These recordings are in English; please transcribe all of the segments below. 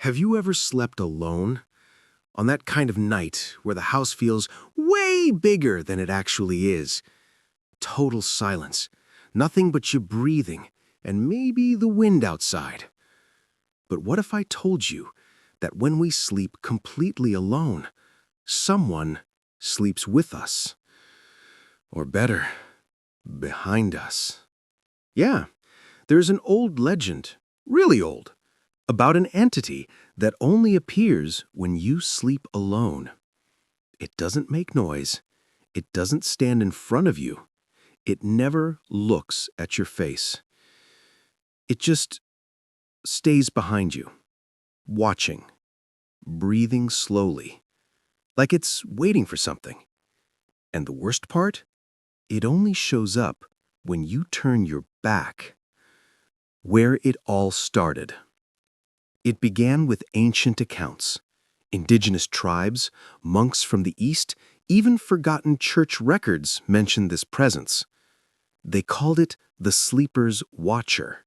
Have you ever slept alone? On that kind of night where the house feels way bigger than it actually is. Total silence. Nothing but you breathing and maybe the wind outside. But what if I told you that when we sleep completely alone, someone sleeps with us? Or better, behind us. Yeah, there's an old legend, really old, about an entity that only appears when you sleep alone. It doesn't make noise. It doesn't stand in front of you. It never looks at your face. It just stays behind you, watching, breathing slowly, like it's waiting for something. And the worst part? It only shows up when you turn your back. Where it all started. It began with ancient accounts. Indigenous tribes, monks from the East, even forgotten church records mentioned this presence. They called it the sleeper's watcher.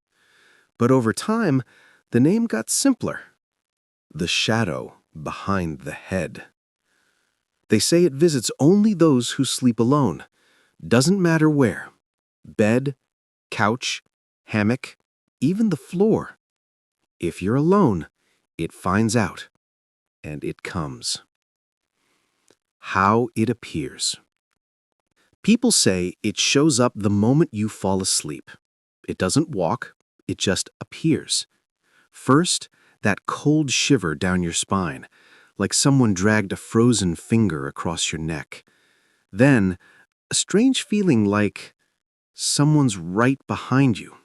But over time, the name got simpler. The shadow behind the head. They say it visits only those who sleep alone. Doesn't matter where. Bed, couch, hammock, even the floor. If you're alone, it finds out, and it comes. How it appears. People say it shows up the moment you fall asleep. It doesn't walk, it just appears. First, that cold shiver down your spine, like someone dragged a frozen finger across your neck. Then, a strange feeling like someone's right behind you,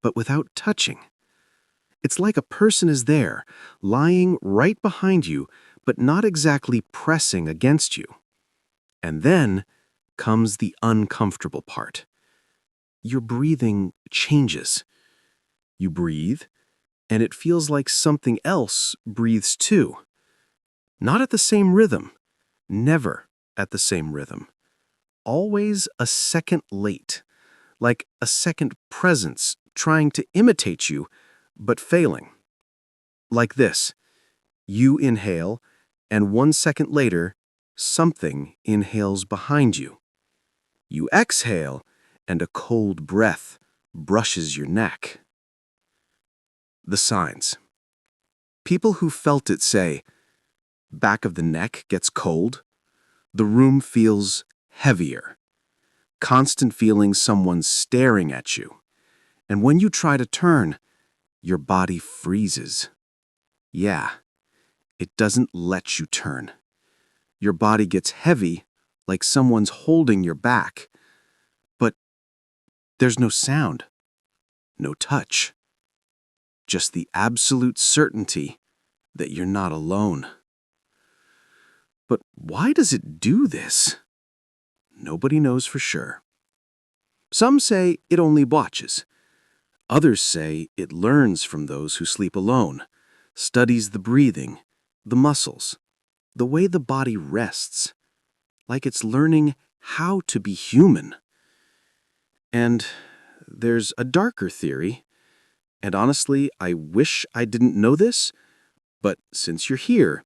but without touching. It's like a person is there, lying right behind you, but not exactly pressing against you. And then comes the uncomfortable part. Your breathing changes. You breathe, and it feels like something else breathes too. Not at the same rhythm. Never at the same rhythm. Always a second late, like a second presence trying to imitate you, but failing. Like this, you inhale, and 1 second later, something inhales behind you. You exhale, and a cold breath brushes your neck. The signs. People who felt it say, back of the neck gets cold, the room feels heavier, constant feeling someone's staring at you, and when you try to turn, your body freezes. Yeah, it doesn't let you turn. Your body gets heavy, like someone's holding your back. But there's no sound, no touch. Just the absolute certainty that you're not alone. But why does it do this? Nobody knows for sure. Some say it only watches. Others say it learns from those who sleep alone, studies the breathing, the muscles, the way the body rests, like it's learning how to be human. And there's a darker theory, and honestly, I wish I didn't know this, but since you're here,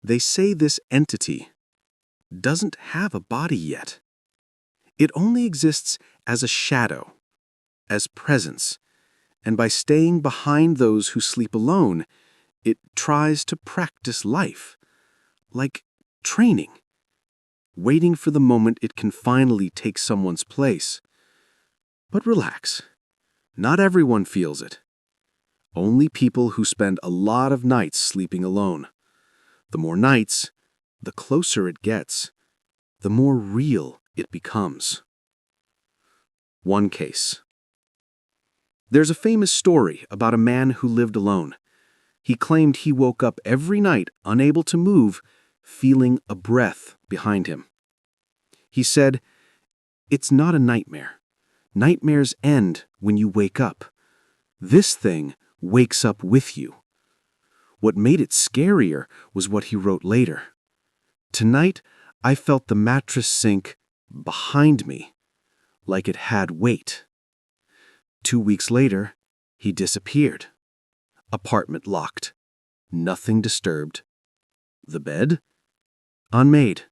they say this entity doesn't have a body yet. It only exists as a shadow, as presence, and by staying behind those who sleep alone, it tries to practice life, like training, waiting for the moment it can finally take someone's place. But relax, not everyone feels it. Only people who spend a lot of nights sleeping alone. The more nights, the closer it gets, the more real it becomes. One case. There's a famous story about a man who lived alone. He claimed he woke up every night unable to move, feeling a breath behind him. He said, "It's not a nightmare. Nightmares end when you wake up. This thing wakes up with you." What made it scarier was what he wrote later. "Tonight, I felt the mattress sink behind me, like it had weight." 2 weeks later, he disappeared. Apartment locked. Nothing disturbed. The bed? Unmade,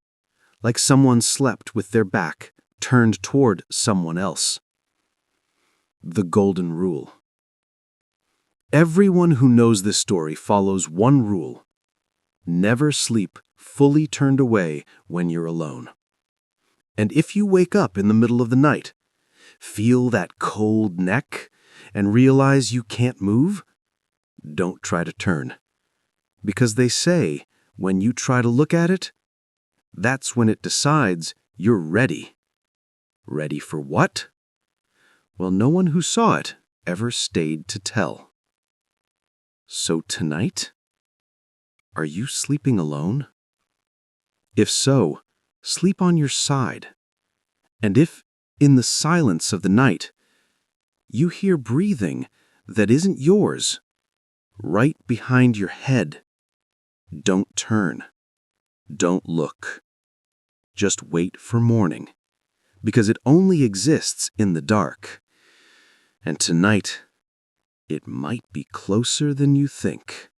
like someone slept with their back turned toward someone else. The golden rule. Everyone who knows this story follows one rule. Never sleep fully turned away when you're alone. And if you wake up in the middle of the night, feel that cold neck, and realize you can't move, don't try to turn. Because they say, when you try to look at it, that's when it decides you're ready. Ready for what? Well, no one who saw it ever stayed to tell. So tonight, are you sleeping alone? If so, sleep on your side. And if, in the silence of the night, you hear breathing that isn't yours, right behind your head, don't turn. Don't look. Just wait for morning, because it only exists in the dark. And tonight, it might be closer than you think.